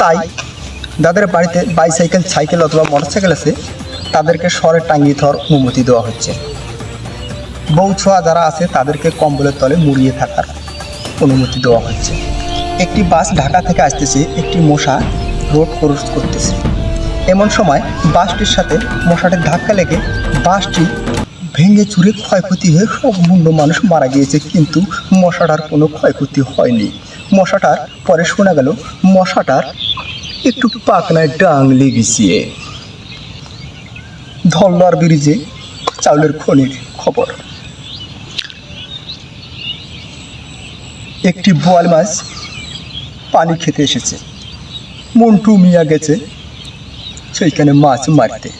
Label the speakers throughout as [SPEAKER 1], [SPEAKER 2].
[SPEAKER 1] তাই যাদের বাড়িতে বাইসাইকেল, সাইকেল অথবা মোটরসাইকেল আছে তাদেরকে শহরে টাঙিয়ে দেওয়ার অনুমতি দেওয়া হচ্ছে। বউ ছোঁয়া যারা আছে তাদেরকে কম্বলের তলে মুড়িয়ে থাকার অনুমতি দেওয়া হচ্ছে। একটি বাস ঢাকা থেকে আসতেছে, একটি মশা রোড ক্রস করতেছে। এমন সময় বাসটির সাথে মশাটির ধাক্কা লেগে বাসটি ভেঙে চুরে ক্ষয়ক্ষতি হয়ে সব মুন্ড মানুষ মারা গিয়েছে, কিন্তু মশাটার কোনো ক্ষয়ক্ষতি হয়নি। মশাটার পরে শোনা গেল মশাটার একটু পাকনায় ডাং লেগেছে। ধলনার ব্রিজে চাউলের খনির খবর। একটি বোয়াল মাছ পানি খেতে এসেছে। মন্টু মিয়া গেছে সেইখানে মাছ মারতে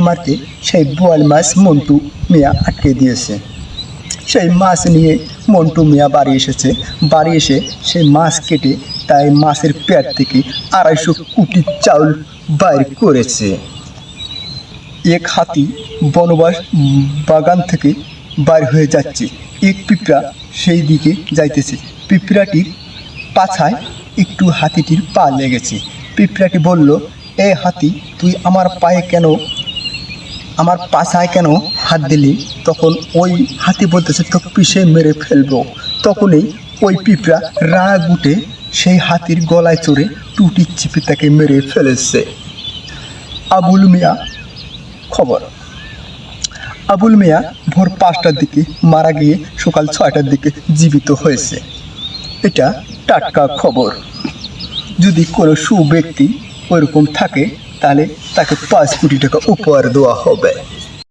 [SPEAKER 1] মারতে সেই বোয়াল মাছ মন্টু মিয়া আটকে দিয়েছে। সেই মাছ নিয়ে মন্টু মিয়া বাড়ি এসেছে। বাড়ি এসে সেই মাছ কেটে তাই মাছের পেট থেকে 250 কোটি চাউল বাইর করেছে। এক হাতি বনবাস বাগান থেকে বাইর হয়ে যাচ্ছে। এক পিঁপড়া সেই দিকে যাইতেছে। পিঁপড়াটির পাছায় একটু হাতিটির পা লেগেছে। পিঁপড়াটি বলল, এ হাতি, তুই আমার পায়ে কেন, আমার পাছায় কেন হাত দিলি? তখন ওই হাতি বলতেছে, তো পিষে মেরে ফেলবো। তখনই ওই পিঁপড়া রাগ উঠে সেই হাতির গলায় চড়ে টুটি চিপে তাকে মেরে ফেলেছে। আবুল মিয়া খবর। আবুল মিয়া ভোর 5টার দিকে মারা গিয়ে সকাল 6টার দিকে জীবিত হয়েছে। এটা টাটকা খবর। যদি কোনো সুব্যক্তি ওইরকম থাকে তাহলে তাকে 5 কোটি টাকা উপহার দেওয়া হবে।